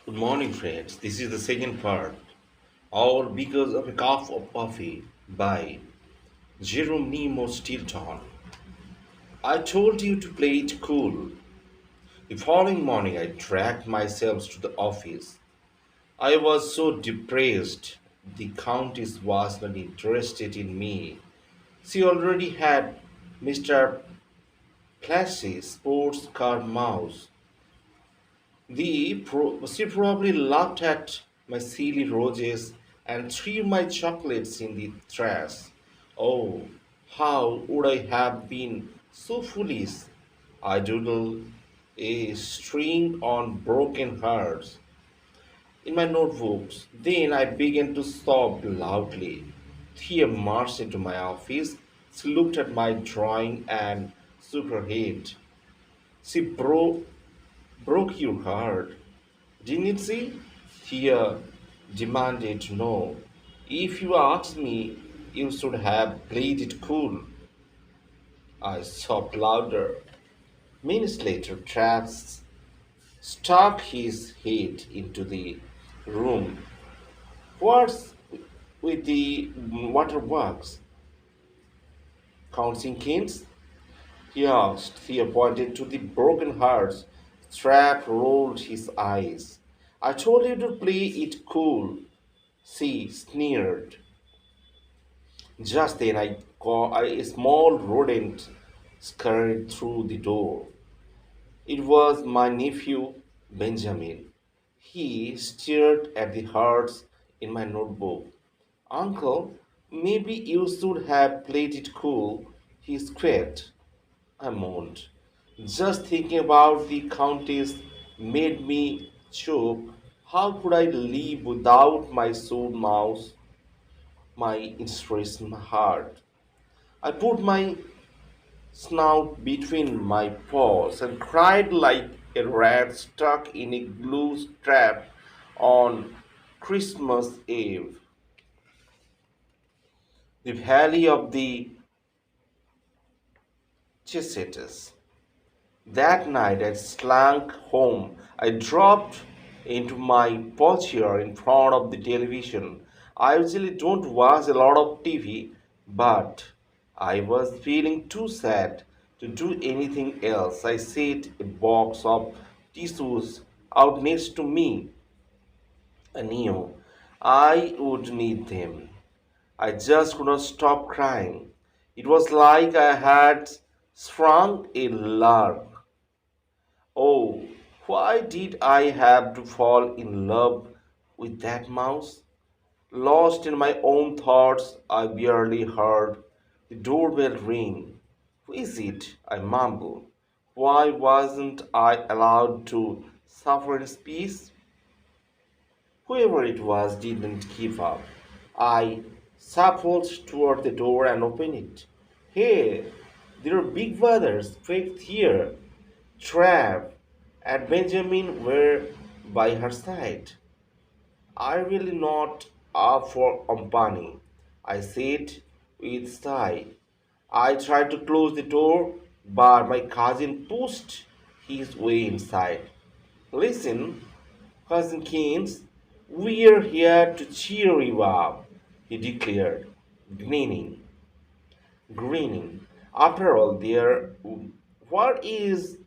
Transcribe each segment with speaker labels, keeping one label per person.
Speaker 1: Good morning, friends. This is the second part, all because of a cup of coffee by Jerome Nemo Stilton. I told you to play it cool. The following morning, I dragged myself to the office. I was so depressed. The Countess was not interested in me. She already had Mr. Placey's sports car mouse. She probably laughed at my silly roses and threw my chocolates in the trash. Oh, how would I have been so foolish? I doodled a string on broken hearts in my notebooks. Then I began to sob loudly. Thea marched into my office. She looked at my drawing and shook her head. She broke your heart. Didn't she? Thea demanded to know. If you asked me, you should have played it cool. I sobbed louder. Minutes later, Travis stuck his head into the room. What's with the waterworks? Counting kings? He asked. Thea pointed to the broken hearts. Strap rolled his eyes. I told you to play it cool. She sneered. Just then a small rodent scurried through the door. It was my nephew Benjamin. He stared at the hearts in my notebook. Uncle, maybe you should have played it cool, he squeaked. I moaned. Just thinking about the Countess made me choke. How could I live without my soul mouse, my inspiration, my heart? I put my snout between my paws and cried like a rat stuck in a glue trap on Christmas Eve. The valley of the Chesetas. That night I slunk home. I dropped into my chair in front of the television. I usually don't watch a lot of TV, but I was feeling too sad to do anything else. I set a box of tissues out next to me. I knew I would need them. I just could not stop crying. It was like I had sprung a lark. Oh, why did I have to fall in love with that mouse? Lost in my own thoughts, I barely heard the doorbell ring. Who is it? I mumbled. Why wasn't I allowed to suffer in peace? Whoever it was didn't give up. I shuffled toward the door and opened it. Hey, there are big brothers packed here. Trav and Benjamin were by her side. I really not up for company, I said with sigh. I tried to close the door, but my cousin pushed his way inside. Listen, Cousin Keynes, we're here to cheer you up, he declared, grinning. Grinning. After all, what is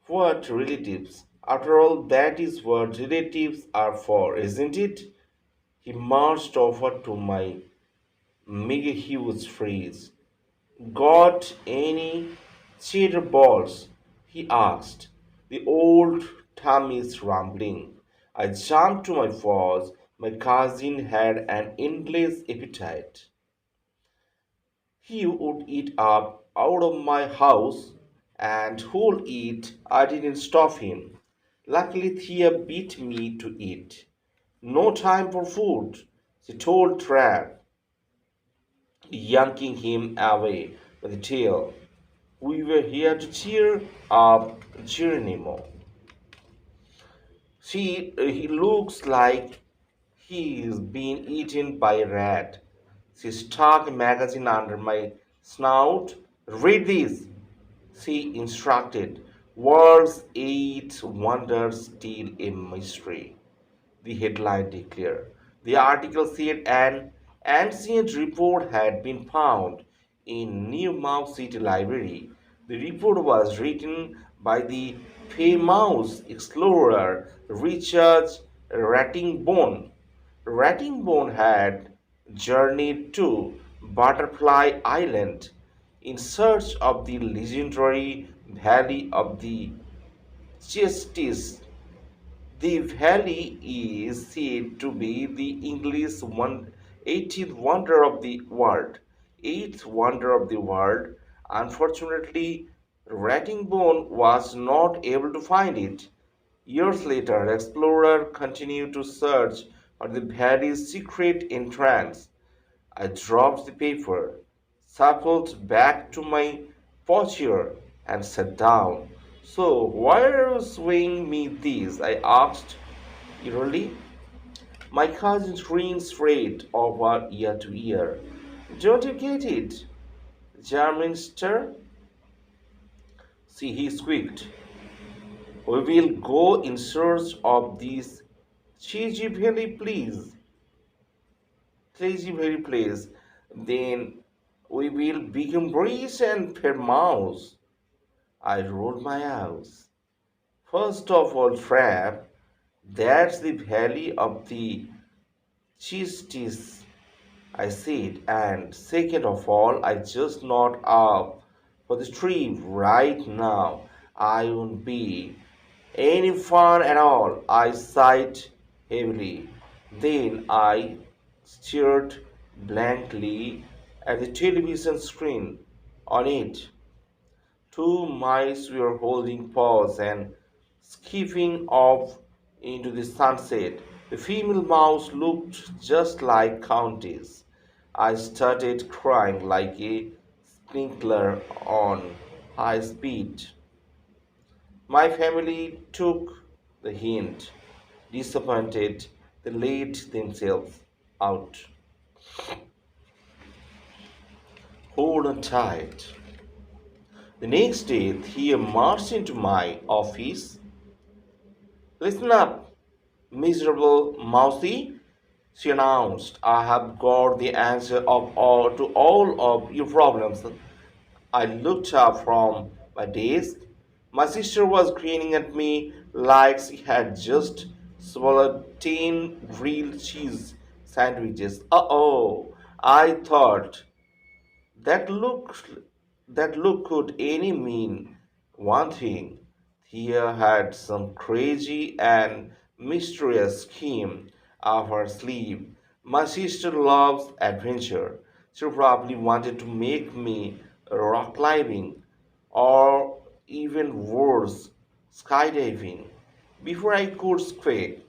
Speaker 1: what relatives? After all, that is what relatives are for, isn't it? He marched over to my mega huge freeze. Got any cheddar balls? He asked. The old tummy's rumbling. I jumped to my paws. My cousin had an endless appetite. He would eat up out of my house, and who'll eat? I didn't stop him. Luckily, Thea beat me to it. No time for food, she told Trav, yanking him away by the tail. We were here to cheer up Geronimo. He looks like he's been eaten by a rat. She stuck a magazine under my snout. Read this, she instructed. World's eight wonders still a mystery. the headline declared. The article said an ancient report had been found in Newmouth City Library. The report was written by the famous explorer Richard Rattingbone. Rattingbone had journeyed to Butterfly Island in search of the legendary Valley of the Chesties. The valley is said to be the English 18th wonder of the world. Eighth wonder of the world. Unfortunately, Rattingbone was not able to find it. Years later, explorers continued to search for the valley's secret entrance. I dropped the paper, shuffled back to my posture, and sat down. So, why are you showing me this? I asked eerily. My cousin grinned straight over ear to ear. Don't you get it? Germinster? See, he squeaked. We will go in search of this cheesy valley, please. Cheesy valley, please. Then we will become rich and famous. I rolled my eyes. First of all, Frap, that's the valley of the Chistis, I said, and second of all, I just not up for the trip right now. I won't be any fun at all. I sighed heavily. Then I stared blankly at the television screen. On it, two mice were holding paws and skipping off into the sunset. The female mouse looked just like Countess. I started crying like a sprinkler on high speed. My family took the hint. Disappointed, they laid themselves out. Hold on tight. The next day, Thea marched into my office. Listen up, miserable mousy, she announced. I have got the answer to all of your problems. I looked up from my desk. My sister was grinning at me like she had just swallowed 10 grilled cheese sandwiches. Uh-oh, I thought. That look that look could only mean one thing. Thea had some crazy and mysterious scheme up her sleeve. My sister loves adventure. She probably wanted to make me rock climbing or even worse, skydiving. Before I could squeak,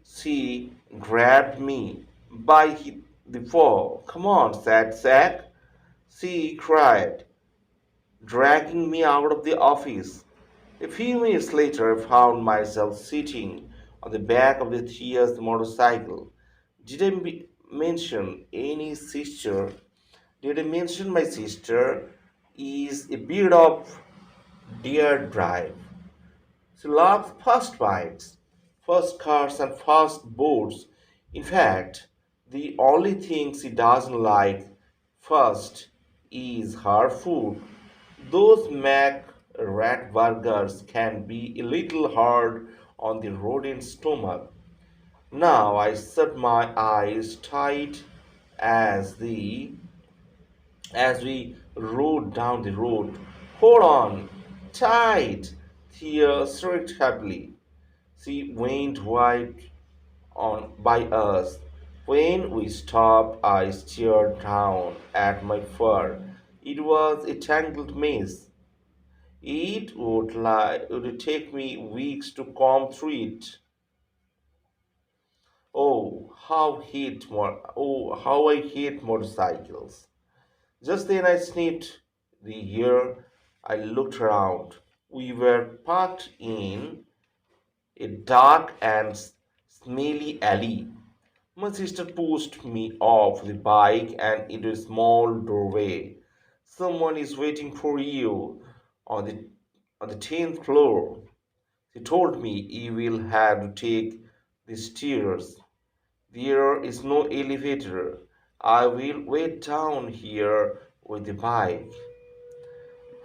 Speaker 1: she grabbed me by the paw. Come on, sad sack, she cried, dragging me out of the office. A few minutes later, I found myself sitting on the back of the Thea's motorcycle. Did I mention any sister? Did I mention my sister is a bit of deer drive? She loves fast bikes, fast cars, and fast boats. In fact, the only thing she doesn't like first is her food. Those Mac rat burgers can be a little hard on the rodent stomach. Now I shut my eyes tight as the as we rode down the road. Hold on, tight! Thea shrieked happily. She went wide on by us. When we stopped, I stared down at my fur. It was a tangled mess. It would take me weeks to comb through it. How I hate motorcycles. Just then I sniffed the air. I looked around. We were parked in a dark and smelly alley. My sister pushed me off the bike and into a small doorway. Someone is waiting for you on the 10th floor. She told me you will have to take The stairs. There is no elevator. I will wait down here with the bike.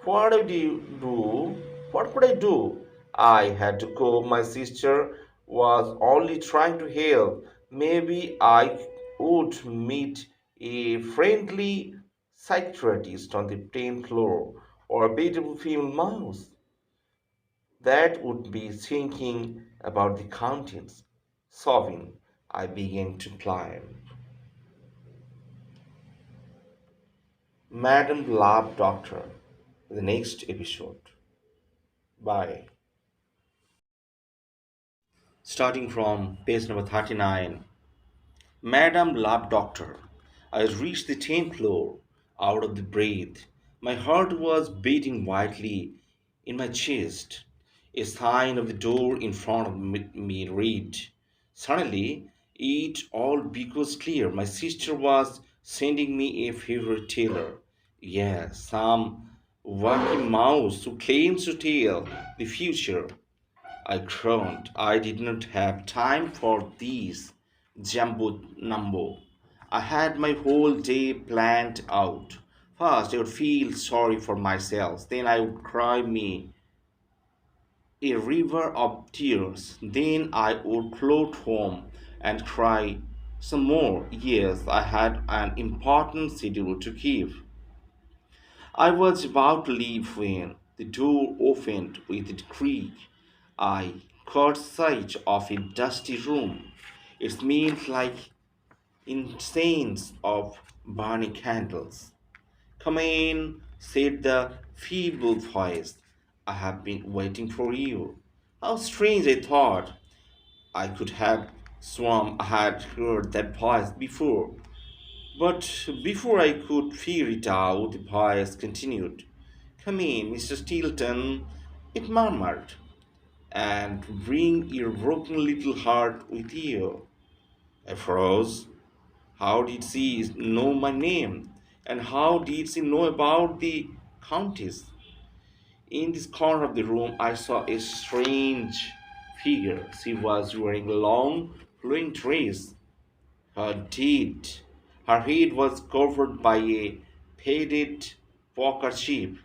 Speaker 1: What did you do? What could I do? I had to go. My sister was only trying to help. Maybe I would meet a friendly psychiatrist on the 10th floor or a beautiful female mouse that would be thinking about the contents. Sobbing, I began to climb. Madam Lab Doctor, the next episode. Bye. Starting from page number 39. Madam Lab Doctor, I reached the 10th floor, out of the breath. My heart was beating wildly in my chest. A sign of the door in front of me read. Suddenly, it all becomes clear. My sister was sending me a favorite tailor. Yes, some wacky mouse who claims to tell the future. I groaned. I did not have time for these jumbo numbo. I had my whole day planned out. First, I would feel sorry for myself. Then I would cry me a river of tears. Then I would float home and cry some more. Yes, I had an important schedule to keep. I was about to leave when the door opened with a creak. I caught sight of a dusty room. It smelled like incense of burning candles. Come in, said the feeble voice. I have been waiting for you. How strange, I thought. I could have sworn I had heard that voice before. But before I could figure it out, the voice continued. Come in, Mr. Stilton, it murmured, and bring your broken little heart with you. I froze. How did she know my name? And how did she know about the Countess? In this corner of the room, I saw a strange figure. She was wearing a long, flowing dress. Her head was covered by a faded handkerchief.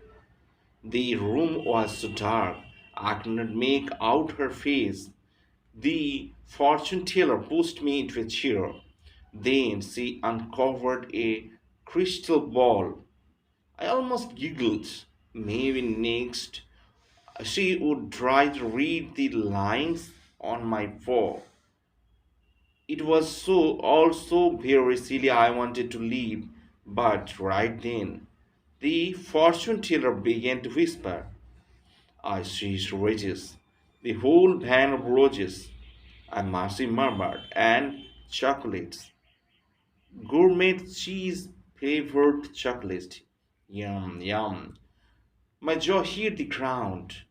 Speaker 1: The room was so dark I could not make out her face. The fortune teller pushed me into a chair. Then she uncovered a crystal ball. I almost giggled. Maybe next she would try to read the lines on my forehead. It was so also very silly. I wanted to leave, but right then the fortune teller began to whisper. I seized roses, the whole van of roses, and Marcy murmured, and chocolates, gourmet cheese flavored chocolate. Yum, yum. My jaw hit the ground.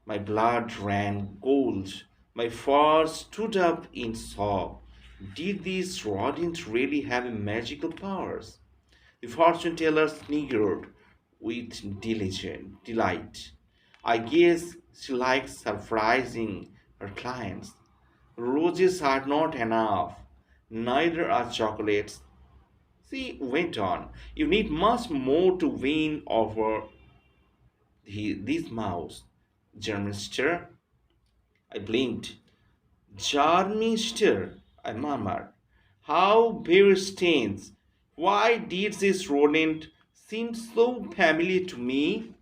Speaker 1: My blood ran cold. My fur stood up in awe. Did these rodents really have magical powers? The fortune teller sniggered with diligent delight. I guess she likes surprising her clients. Roses are not enough, neither are chocolates. She went on. You need much more to win over this mouse. Germinster. I blinked. Jarminster, I murmured. How very strange. Why did this rodent seem so familiar to me?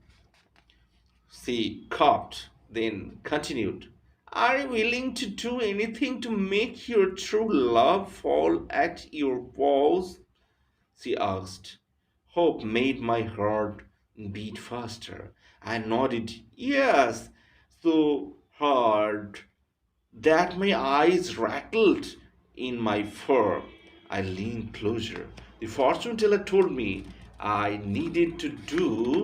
Speaker 1: She coughed, then continued. Are you willing to do anything to make your true love fall at your paws? She asked. Hope made my heart beat faster. I nodded yes, so hard that my eyes rattled in my fur. I leaned closer. The fortune teller told me I needed to do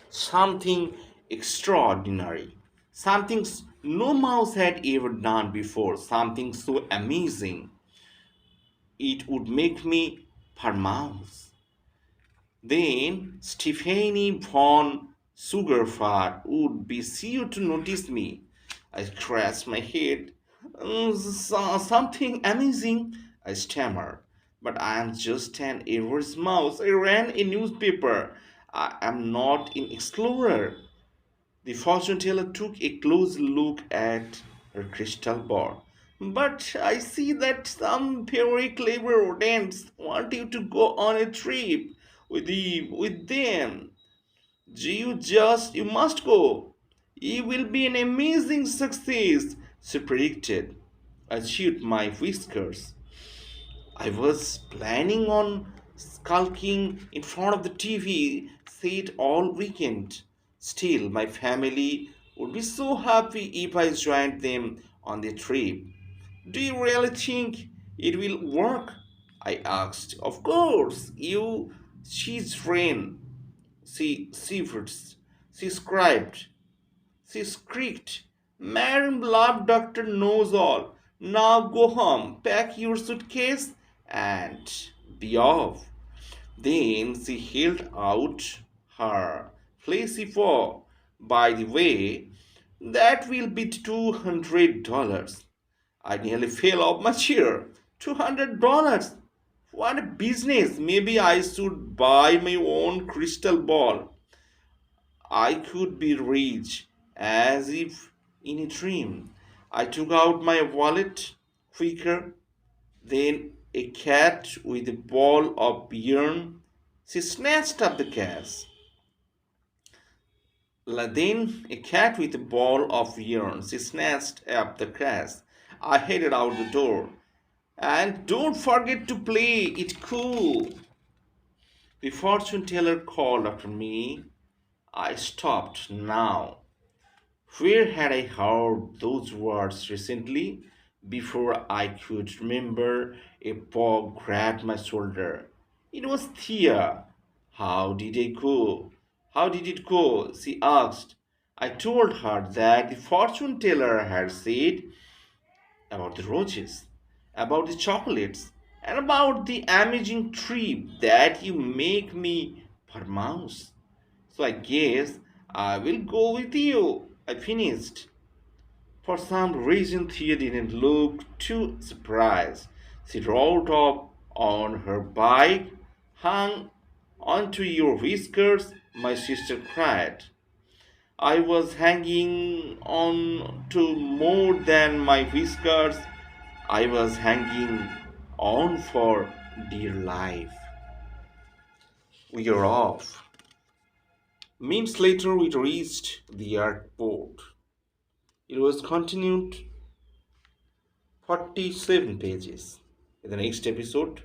Speaker 1: something extraordinary, something no mouse had ever done before, something so amazing it would make me her mouse. Then Stephanie von Sugarfat would be sure to notice me. I scratched my head. Something amazing, I stammered. But I am just an average mouse. I ran a newspaper. I am not an explorer. The fortune teller took a close look at her crystal ball. But I see that some very clever rodents want you to go on a trip with them. You must go. You will be an amazing success, she predicted. I chewed my whiskers. I was planning on skulking in front of the TV set all weekend. Still, my family would be so happy if I joined them on the trip. Do you really think it will work? I asked. Of course, she's friend. She she scribed. She squeaked. Madam Love Doctor knows all. Now go home, pack your suitcase, and be off. Then she held out her flashy paw. By the way, that will be $200. I nearly fell off my chair. $200? What a business! Maybe I should buy my own crystal ball. I could be rich, as if in a dream. I took out my wallet quicker. Then a cat with a ball of yarn. She snatched up the cash. Then a cat with a ball of yarn. She snatched up the cash. I headed out the door. And don't forget to play it cool. The fortune teller called after me. I stopped now. Where had I heard those words recently? Before I could remember, a paw grabbed my shoulder. It was Thea. How did it go? How did it go? She asked. I told her that the fortune teller had said about the roses, about the chocolates, and about the amazing trip that you make me per mouse. So I guess I will go with you. I finished. For some reason, Thea didn't look too surprised. She rolled up on her bike, hung onto your whiskers, my sister cried. I was hanging on to more than my whiskers. I was hanging on for dear life. We are off. Minutes later, we reached the airport. It was continued 47 pages. In the next episode,